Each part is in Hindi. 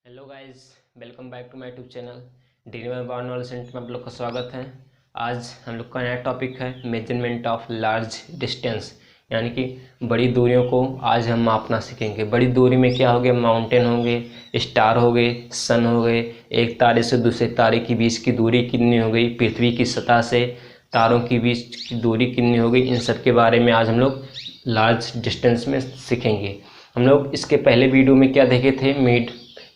Hello guys, welcome back to my YouTube channel dreamer bar knowledge centre में आप लोग का स्वागत है। आज हम लोग का नया टॉपिक है मेजरमेंट ऑफ लार्ज डिस्टेंस, यानी कि बड़ी दूरियों को आज हम मापना सीखेंगे। बड़ी दूरी में क्या हो गया, माउंटेन होंगे, स्टार हो गए, सन हो गए, एक तारे से दूसरे तारे के बीच की दूरी कितनी हो गई, पृथ्वी की सतह से तारों के बीच की दूरी कितनी हो गई, इन सब के बारे में आज हम लोग लार्ज डिस्टेंस में सीखेंगे। हम लोग इसके पहले वीडियो में क्या देखे थे,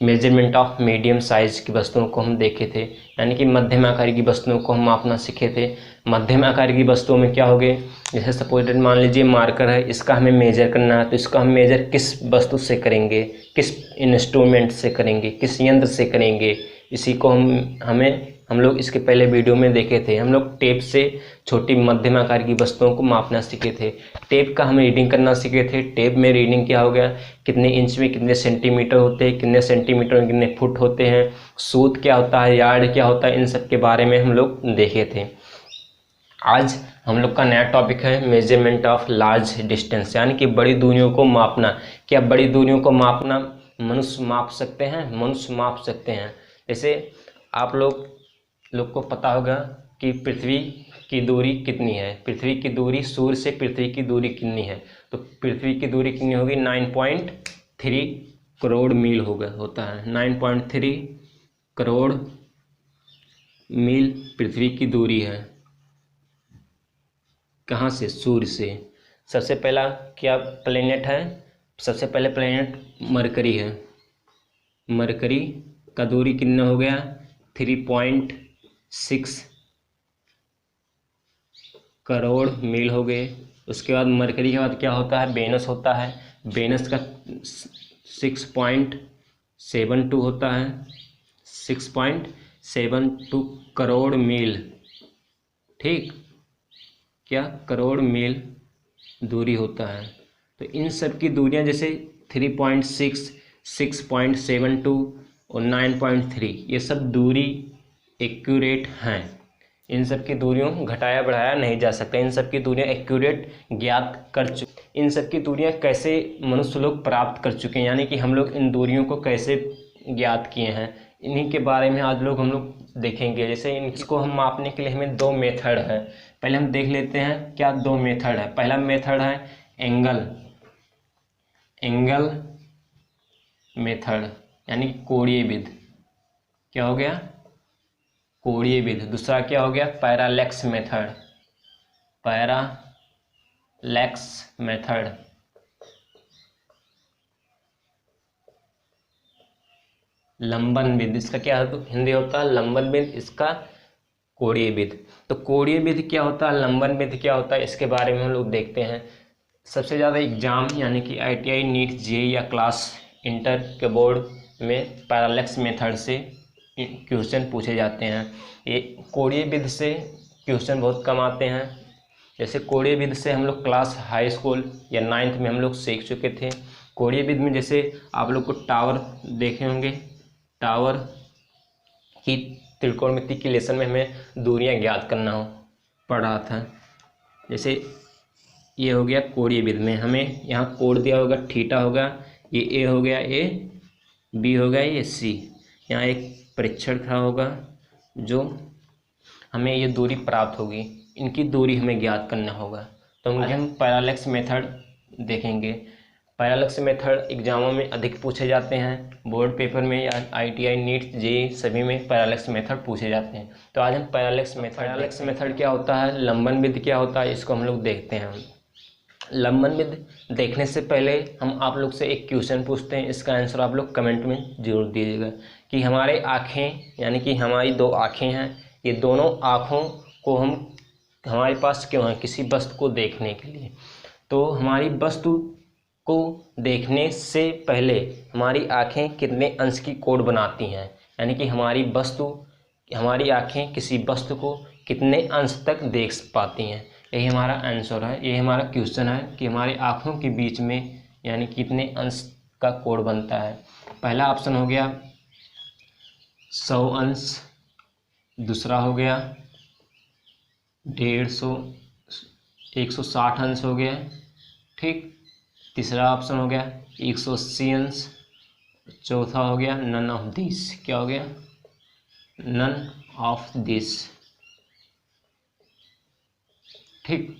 मेजरमेंट ऑफ मीडियम साइज की वस्तुओं को हम देखे थे, यानी कि मध्यम आकार की वस्तुओं को हम मापना सीखे थे। मध्यम आकार की वस्तुओं में क्या हो गए, जैसे सपोज मान लीजिए मार्कर है, इसका हमें मेजर करना है, तो इसका हम मेजर किस वस्तु से करेंगे, किस इंस्ट्रूमेंट से करेंगे, किस यंत्र से करेंगे, इसी को हम लोग इसके पहले वीडियो में देखे थे। हम लोग टेप से छोटी मध्यम आकार की वस्तुओं को मापना सीखे थे। टेप का हम रीडिंग करना सीखे थे। टेप में रीडिंग क्या हो गया, कितने इंच में कितने सेंटीमीटर होते हैं, कितने सेंटीमीटर में कितने फुट होते हैं, सूत क्या होता है, यार्ड क्या होता है, इन सब के बारे में हम लोग देखे थे। आज हम लोग का नया टॉपिक है मेजरमेंट ऑफ लार्ज डिस्टेंस, यानी कि बड़ी दूरियों को मापना। क्या बड़ी दूरियों को मापना मनुष्य माप सकते हैं? मनुष्य माप सकते हैं। जैसे आप लोग को पता होगा कि पृथ्वी की दूरी कितनी है, पृथ्वी की दूरी, सूर्य से पृथ्वी की दूरी कितनी है, तो पृथ्वी की दूरी कितनी होगी, 9.3 करोड़ मील होता है। 9.3 करोड़ मील पृथ्वी की दूरी है। कहाँ से? सूर्य से। सबसे पहला क्या प्लेनेट है? सबसे पहले प्लेनेट मरकरी है। मरकरी का दूरी कितना हो गया, 3.6 करोड़ मील हो गए। उसके बाद मरकरी के बाद क्या होता है, वेनस होता है। वेनस का 6.72 होता है, 6.72 करोड़ मील। ठीक, क्या करोड़ मील दूरी होता है। तो इन सब की दूरियां जैसे 3.6, 6.72 और 9.3, ये सब दूरी एक्यूरेट हैं। इन सब की दूरियों घटाया बढ़ाया नहीं जा सकता। इन सब की दूरियां एक्यूरेट ज्ञात कर चुके। इन सब की दूरियां कैसे मनुष्य लोग प्राप्त कर चुके हैं, यानी कि हम लोग इन दूरियों को कैसे ज्ञात किए हैं, इन्हीं के बारे में आज हम लोग देखेंगे। जैसे इनको हम मापने के लिए हमें दो मेथड है। पहले हम देख लेते हैं क्या दो मेथड है। पहला मेथड है एंगल मेथड, यानी कोणीय विधि। क्या हो गया, कोणीय विधि। दूसरा क्या हो गया, पैरालेक्स मेथड, पैरालेक्स मेथड। लंबन विधि, इसका क्या हिंदी होता है, लंबन विधि, इसका कोणीय विधि। तो कोणीय विधि क्या होता है, लंबन विधि क्या होता है, इसके बारे में हम लोग देखते हैं। सबसे ज़्यादा एग्जाम यानी कि ITI, नीट, जेईई या क्लास इंटर के बोर्ड में पैरालेक्स मेथड से क्वेश्चन पूछे जाते हैं। ये कोणीय विधि से क्वेश्चन बहुत कम आते हैं। जैसे कोणीय विधि से हम लोग क्लास हाई स्कूल या 9th में हम लोग सीख चुके थे। कोणीय विधि में जैसे आप लोग को टावर देखे होंगे, टावर की त्रिकोणमिति के लेसन में हमें दूरियां ज्ञात करना पड़ रहा था। जैसे ये हो गया कोणीय विधि में, हमें यहाँ कोण दिया होगा, थीटा होगा, ये ए हो गया, ए बी हो गया, ये सी। यहाँ एक परीक्षण खड़ा होगा जो हमें ये दूरी प्राप्त होगी, इनकी दूरी हमें ज्ञात करना होगा। तो हम पैरालेक्स मेथड देखेंगे। पैरालेक्स मेथड एग्जामों में अधिक पूछे जाते हैं, बोर्ड पेपर में या ITI, नीट, जेईई सभी में पैरालेक्स मेथड पूछे जाते हैं। तो आज हम पैरालेक्स मेथड क्या होता है, लंबन विधि क्या होता है, इसको हम लोग देखते हैं। लंबन विधि देखने से पहले हम आप लोग से एक क्वेश्चन पूछते हैं, इसका आंसर आप लोग कमेंट में जरूर दीजिएगा। कि हमारे आँखें, यानी कि हमारी दो आँखें हैं, ये दोनों आँखों को हमारे पास क्यों है, किसी वस्तु को देखने के लिए। तो हमारी वस्तु को देखने से पहले हमारी आँखें कितने अंश की कोण बनाती हैं, यानी कि हमारी आँखें किसी वस्तु को कितने अंश तक देख पाती हैं। यही हमारा आंसर है, यही हमारा क्वेश्चन है कि हमारी आँखों के बीच में यानी कितने अंश का कोण बनता है। पहला ऑप्शन हो गया 100 अंश, दूसरा हो गया 150, 160 अंश हो गया। ठीक, तीसरा ऑप्शन हो गया 180 अंश, चौथा हो गया नन ऑफ दिस, क्या हो गया, नन ऑफ दिस। ठीक,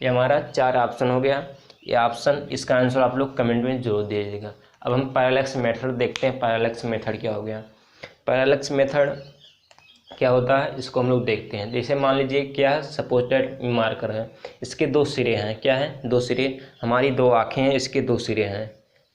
ये हमारा 4 ऑप्शन हो गया। ये ऑप्शन, इसका आंसर आप लोग कमेंट में जरूर दे दीजिएगा। अब हम पैरेलैक्स मेथड देखते हैं। पैरेलैक्स मेथड क्या हो गया। पैरेलैक्स मेथड क्या होता है, इसको हम लोग देखते हैं। जैसे मान लीजिए क्या है, सपोज दैट मार्कर है, इसके 2 सिरे हैं, क्या है, 2 सिरे, हमारी 2 आँखें हैं, इसके 2 सिरे हैं।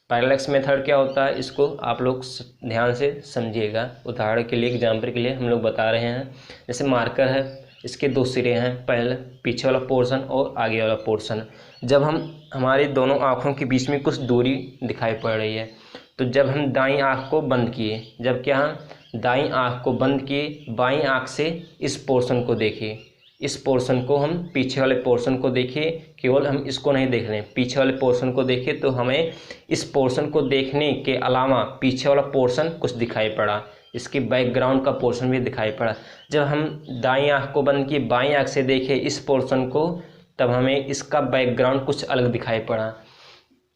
पैरेलैक्स मेथड क्या होता है, इसको आप लोग ध्यान से समझिएगा। उदाहरण के लिए, एग्जाम्पल के लिए हम लोग बता रहे हैं। जैसे मार्कर है, इसके 2 सिरे हैं, पहले पीछे वाला पोर्शन और आगे वाला पोर्शन। जब हम हमारी दोनों आँखों के बीच में कुछ दूरी दिखाई पड़ रही है, तो जब हम दाईं आँख को बंद किए, जब क्या हम दाईं आँख को बंद किए, बाईं आँख से इस पोर्शन को देखिए, इस पोर्शन को हम पीछे वाले पोर्शन को देखिए, केवल हम इसको नहीं देख रहे हैं, पीछे वाले पोर्शन को देखिए, तो हमें इस पोर्शन को देखने के अलावा पीछे वाला पोर्शन कुछ दिखाई पड़ा, इसकी बैकग्राउंड का पोर्शन भी दिखाई पड़ा। जब हम दाईं आँख को बंद किए, बाईं आँख से देखे इस पोर्शन को, तब हमें इसका बैकग्राउंड कुछ अलग दिखाई पड़ा।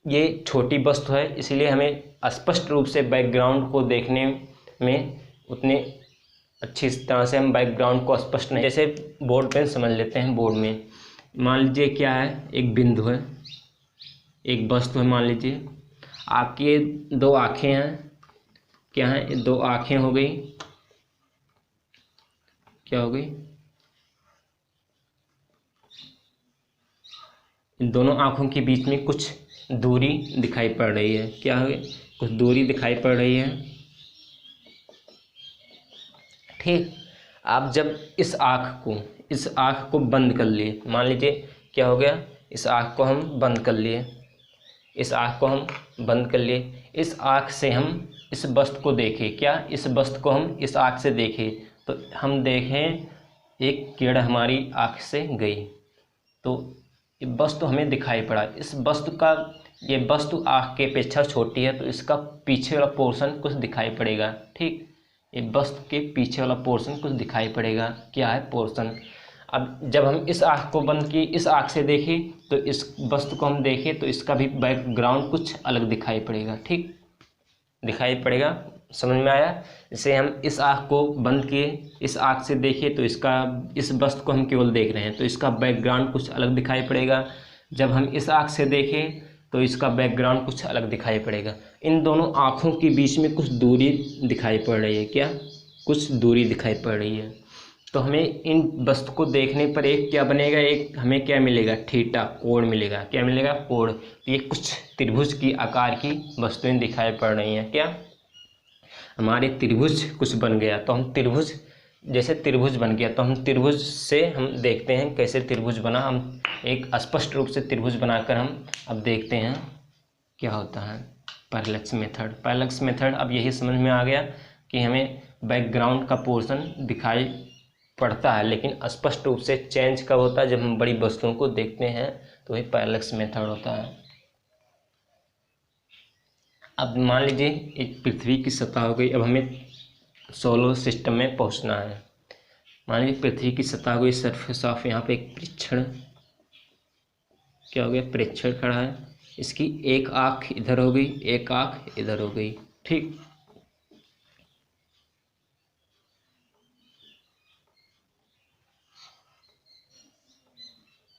ये छोटी वस्तु है, इसलिए हमें स्पष्ट रूप से बैकग्राउंड को देखने में उतने अच्छी तरह से हम बैकग्राउंड को स्पष्ट नहीं, जैसे बोर्ड पे समझ लेते हैं। बोर्ड में मान लीजिए क्या है, एक बिंदु है, एक वस्तु है, मान लीजिए आपकी ये 2 आँखें हैं, क्या है, ये 2 आँखें हो गई, क्या हो गई, इन दोनों आँखों के बीच में कुछ दूरी दिखाई पड़ रही है, क्या है, कुछ दूरी दिखाई पड़ रही है। ठीक, आप जब इस आँख को बंद कर लिए, मान लीजिए क्या हो गया, इस आँख को हम बंद कर लिए, इस आँख को हम बंद कर लिए, इस आँख से हम इस वस्तु को देखें, क्या, इस वस्तु को हम इस आँख से देखें, तो हम देखें एक किरण हमारी आँख से गई, तो ये वस्तु हमें दिखाई पड़ा। इस वस्तु का, ये वस्तु आँख के अपेक्षा छोटी है, तो इसका पीछे वाला पोर्शन कुछ दिखाई पड़ेगा। ठीक, ये वस्तु के पीछे वाला पोर्शन कुछ दिखाई पड़ेगा, क्या है, पोर्शन। अब जब हम इस आँख को बंद किए, इस आँख से देखें, तो इस वस्तु को हम देखें, तो इसका भी बैकग्राउंड कुछ अलग दिखाई पड़ेगा। ठीक, दिखाई पड़ेगा, समझ में आया। जैसे हम इस आँख को बंद किए, इस आँख से देखिए, तो इसका, इस वस्तु को हम केवल देख रहे हैं, तो इसका बैकग्राउंड कुछ अलग दिखाई पड़ेगा। जब हम इस आँख से देखें, तो इसका बैकग्राउंड कुछ अलग दिखाई पड़ेगा। इन दोनों आँखों के बीच में कुछ दूरी दिखाई पड़ रही है, क्या, कुछ दूरी दिखाई पड़ रही है। तो हमें इन वस्तु को देखने पर एक क्या बनेगा, एक हमें क्या मिलेगा, थीटा, कोण मिलेगा, क्या मिलेगा, कोण। तो ये कुछ त्रिभुज की आकार की वस्तुएं दिखाई पड़ रही हैं, क्या, हमारे त्रिभुज कुछ बन गया। तो हम त्रिभुज, जैसे त्रिभुज बन गया, तो हम त्रिभुज से हम देखते हैं कैसे त्रिभुज बना। हम एक स्पष्ट रूप से त्रिभुज बनाकर हम अब देखते हैं क्या होता है पैरेलैक्स मेथड। पैरेलैक्स मेथड अब यही समझ में आ गया कि हमें बैकग्राउंड का पोर्शन दिखाई पड़ता है, लेकिन स्पष्ट रूप से चेंज कब होता है, जब हम बड़ी वस्तुओं को देखते हैं, तो वही पैरेलैक्स मेथड होता है। अब मान लीजिए एक पृथ्वी की सतह हो गई, अब हमें सोलर सिस्टम में पहुंचना है। मान लीजिए पृथ्वी की सतह हो गई, सरफेस ऑफ, यहाँ पे एक परीक्षण, क्या हो गया, परीक्षण खड़ा है, इसकी एक आँख इधर हो गई, एक आँख इधर हो गई। ठीक,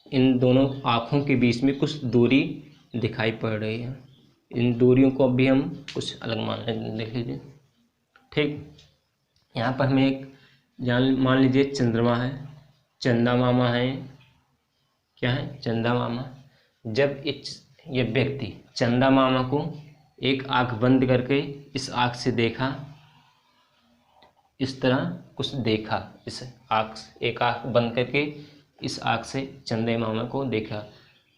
इन दोनों आँखों के बीच में कुछ दूरी दिखाई पड़ रही है। इन दूरियों को भी हम कुछ अलग मान देख लीजिए। ठीक, यहाँ पर हमें एक मान लीजिए चंद्रमा है, चंदा मामा है, क्या है, चंदा मामा। जब ये व्यक्ति चंदा मामा को एक आँख बंद करके इस आँख से देखा, इस तरह कुछ देखा, इस आँख, एक आँख बंद करके इस आँख से चंदे मामा को देखा।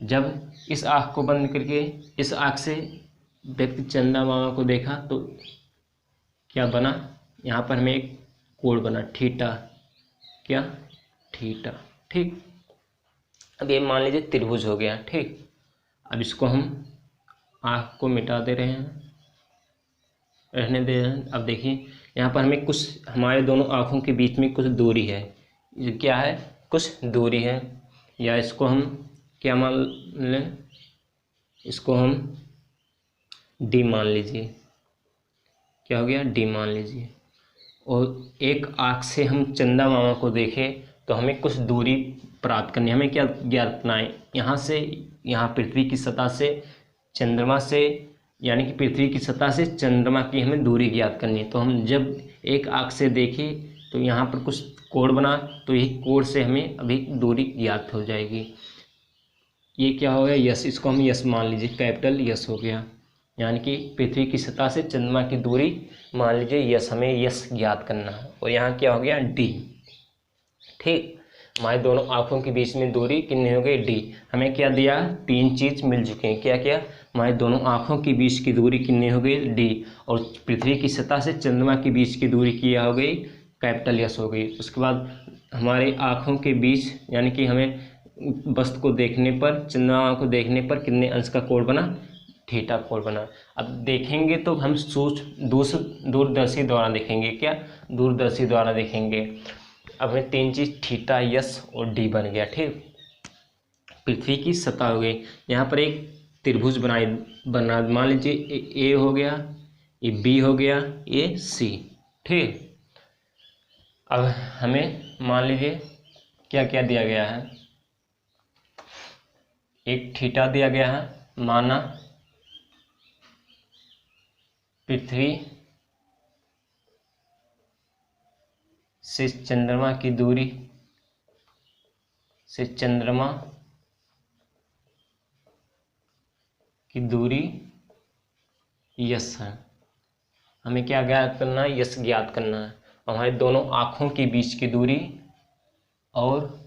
जब इस आँख को बंद करके इस आँख से व्यक्ति चंदा मामा को देखा, तो क्या बना, यहाँ पर हमें एक कोण बना, थीटा, क्या, थीटा। ठीक, अब ये मान लीजिए त्रिभुज हो गया। ठीक, अब इसको हम आँख को मिटा दे रहे हैं, रहने दे रहे हैं। अब देखिए यहाँ पर हमें कुछ, हमारे दोनों आँखों के बीच में कुछ दूरी है, ये क्या है, कुछ दूरी है, या इसको हम क्या मान लें, इसको हम डी मान लीजिए, क्या हो गया डी मान लीजिए। और एक आँख से हम चंदा मामा को देखें तो हमें कुछ दूरी प्राप्त करनी है। हमें क्या ज्ञात करना है, यहाँ से यहाँ पृथ्वी की सतह से चंद्रमा से, यानी कि पृथ्वी की सतह से चंद्रमा की हमें दूरी ज्ञात करनी है। तो हम जब एक आँख से देखें तो यहाँ पर कुछ कोण बना, तो यही कोण से हमें अभी दूरी ज्ञात हो जाएगी। ये क्या हो गया यस, इसको हम यस मान लीजिए, कैपिटल यस हो गया, यानी कि पृथ्वी की सतह से चंद्रमा की दूरी मान लीजिए यस, हमें यस ज्ञात करना है। और यहाँ क्या हो गया डी। ठीक, हमारे दोनों आँखों के बीच में दूरी कितनी हो गई डी। हमें क्या दिया, तीन चीज़ मिल चुके हैं। क्या क्या, हमारे दोनों आँखों के बीच की दूरी कितनी हो गई डी, और पृथ्वी की सतह से चंद्रमा के बीच की दूरी क्या हो गई कैपिटल यस हो गई। उसके बाद हमारे आँखों के बीच, यानी कि हमें वस्तु को देखने पर, चंद्रमा को देखने पर कितने अंश का कोण बना, थीटा कोण बना। अब देखेंगे तो हम दूरदर्शी द्वारा देखेंगे, क्या दूरदर्शी द्वारा देखेंगे। अब हमें तीन चीज़ थीटा यस और डी बन गया। ठीक, पृथ्वी की सतह हो गई, यहाँ पर एक त्रिभुज बना मान लीजिए ए हो गया, ये बी हो गया, ये सी। ठीक, अब हमें मान लीजिए क्या क्या दिया गया है, एक थीटा दिया गया है, माना पृथ्वी से चंद्रमा की दूरी यस है। हमें क्या ज्ञात करना है, यस ज्ञात करना है। हमारे दोनों आँखों के बीच की दूरी और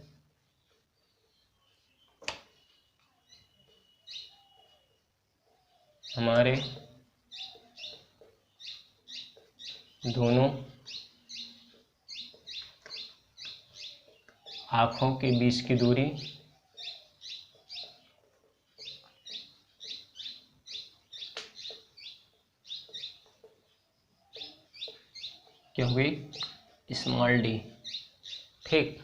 हमारे दोनों आँखों के बीच की दूरी क्या हो गई स्मॉल डी। ठीक,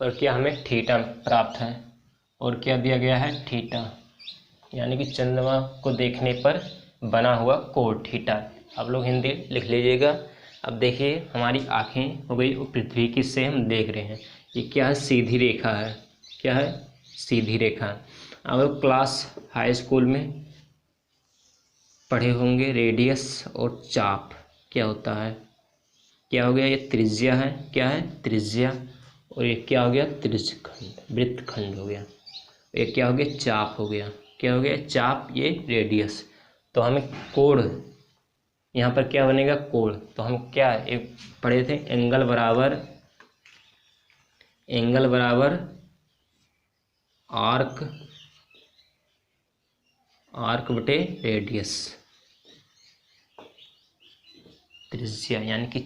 और क्या हमें थीटा प्राप्त है, और क्या दिया गया है थीटा, यानी कि चंद्रमा को देखने पर बना हुआ कोण थीटा। आप लोग हिंदी लिख लीजिएगा। अब देखिए हमारी आँखें हो गई पृथ्वी की से हम देख रहे हैं, ये क्या है सीधी रेखा है, क्या है सीधी रेखा। अब लोग क्लास हाई स्कूल में पढ़े होंगे रेडियस और चाप क्या होता है। क्या हो गया, ये त्रिज्या है, क्या है त्रिज्या, और ये क्या हो गया त्रिज्यखंड, वृत्तखंड हो गया। ये क्या हो गया चाप हो गया, क्या हो गया चाप, ये रेडियस। तो हमें कोण, यहाँ पर क्या बनेगा कोण, तो हम क्या एक पढ़े थे एंगल बराबर आर्क बटे रेडियस, त्रिज्या, यानी कि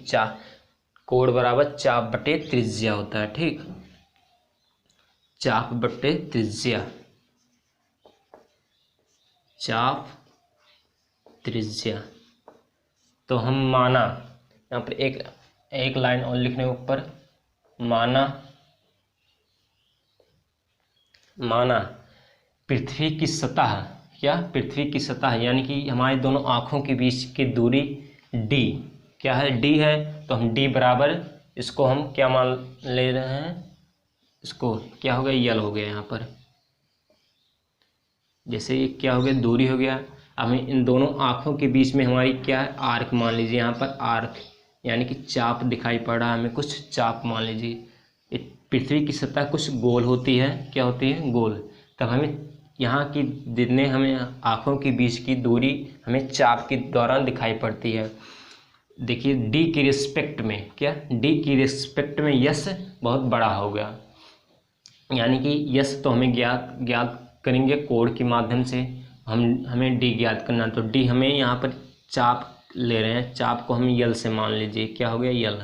कोण बराबर चाप बटे त्रिज्या होता है। ठीक, चाप बटे त्रिज्या, चाप त्रिज्या। तो हम माना, यहाँ पर एक लाइन और लिखने ऊपर, माना पृथ्वी की सतह, क्या पृथ्वी की सतह, यानी कि हमारे दोनों आँखों के बीच की दूरी डी, क्या है डी है। तो हम डी बराबर, इसको हम क्या मान ले रहे हैं, इसको क्या हो गया यल हो गया यहाँ पर, जैसे ये क्या हो गया दूरी हो गया। अब हमें इन दोनों आँखों के बीच में हमारी क्या है आर्क मान लीजिए, यहाँ पर आर्क यानी कि चाप दिखाई पड़ रहा है हमें, कुछ चाप मान लीजिए। पृथ्वी की सतह कुछ गोल होती है, क्या होती है गोल। तब हमें यहाँ की जितने हमें आँखों के बीच की दूरी हमें चाप के दौरान दिखाई पड़ती है। देखिए डी की रिस्पेक्ट में, क्या डी की रिस्पेक्ट में यस बहुत बड़ा हो गया, यानी कि यस तो हमें ज्ञात करेंगे कोण के माध्यम से, हमें डी ज्ञात करना। तो डी हमें यहाँ पर चाप ले रहे हैं, चाप को हम यल से मान लीजिए, क्या हो गया यल,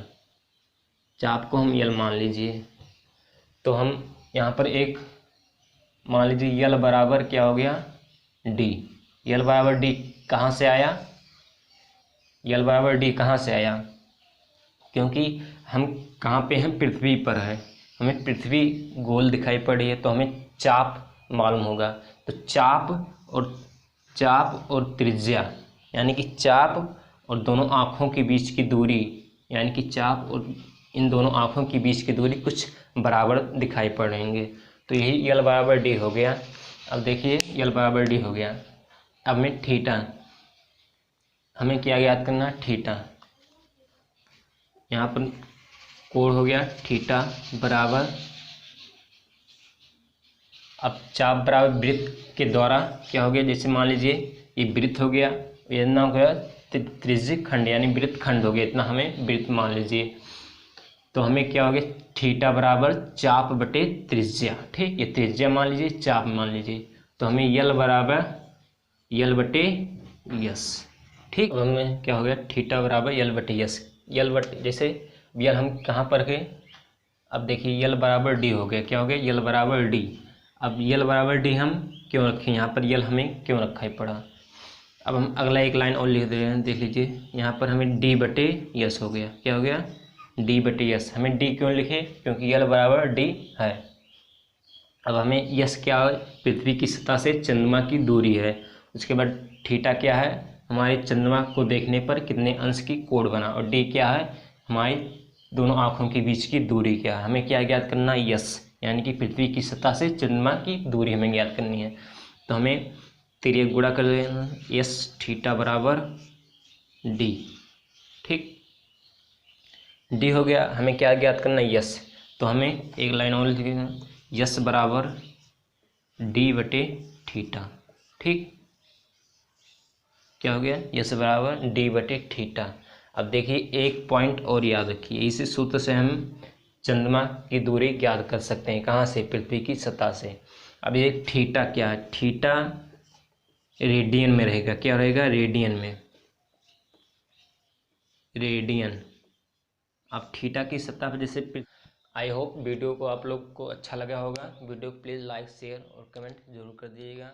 चाप को हम यल मान लीजिए। तो हम यहाँ पर एक मान लीजिए यल बराबर क्या हो गया डी, यल बराबर डी कहाँ से आया, यल बराबर डी कहाँ से आया, क्योंकि हम कहाँ पे हैं पृथ्वी पर है, हमें पृथ्वी गोल दिखाई पड़ी है, तो हमें चाप मालूम होगा। तो चाप और त्रिज्या यानी कि चाप और दोनों आँखों के बीच की दूरी, यानी कि चाप और इन दोनों आँखों के बीच की दूरी कुछ बराबर दिखाई पड़ रहेंगे। तो यही यल बराबर डी हो गया। अब देखिए यल बराबर डी हो गया। अब में थीटा, हमें क्या याद करना है, थीटा। यहाँ पर कोण हो गया थीटा बराबर, अब चाप बराबर वृत्त के द्वारा क्या हो गया, जैसे मान लीजिए ये वृत्त हो गया, ये ना हो गया त्रिज्यीय खंड यानी वृत्त खंड हो गया, इतना हमें वृत्त मान लीजिए। तो हमें क्या हो गया, थीटा बराबर चाप बटे त्रिज्या। ठीक, ये त्रिज्या मान लीजिए, चाप मान लीजिए। तो हमें यल बराबर यल बटे यस। ठीक, अब हमें क्या हो गया, थीटा बराबर यल बटे यस। यल बटे जैसे यल हम कहाँ पर रखे, अब देखिए यल बराबर डी हो गया। क्या हो गया, यल बराबर डी। अब यल बराबर डी हम क्यों रखें, यहाँ पर यल हमें क्यों रखा ही पड़ा। अब हम अगला एक लाइन और लिख दे रहे हैं, देख लीजिए यहाँ पर हमें डी बटे यस हो गया। क्या हो गया, डी बटे यस। हमें डी क्यों लिखे, क्योंकि यल बराबर डी है। अब हमें यस क्या है, पृथ्वी की सतह से चंद्रमा की दूरी है। उसके बाद थीटा क्या है, हमारे चंद्रमा को देखने पर कितने अंश की कोण बना, और डी क्या है, हमारी दोनों आँखों के बीच की दूरी क्या है। हमें क्या ज्ञात करना है, यस, यानी कि पृथ्वी की सतह से चंद्रमा की दूरी हमें ज्ञात करनी है। तो हमें तिर्यक गुणा कर लेना, यस थीटा बराबर डी। ठीक, डी हो गया। हमें क्या ज्ञात करना है, यस। तो हमें एक लाइन और लिख देना, यस बराबर डी बटे थीटा। ठीक, क्या हो गया, यस बराबर डी बटे थीटा। अब देखिए एक पॉइंट और याद रखिए, इसी सूत्र से हम चंद्रमा की दूरी ज्ञात कर सकते हैं। कहाँ से, पृथ्वी की सतह से। अब ये थीटा क्या है, थीटा रेडियन में रहेगा। क्या रहेगा, रेडियन में, रेडियन। अब थीटा की सतह पर जैसे, आई होप वीडियो को आप लोग को अच्छा लगा होगा। वीडियो को प्लीज़ लाइक शेयर और कमेंट जरूर कर दीजिएगा।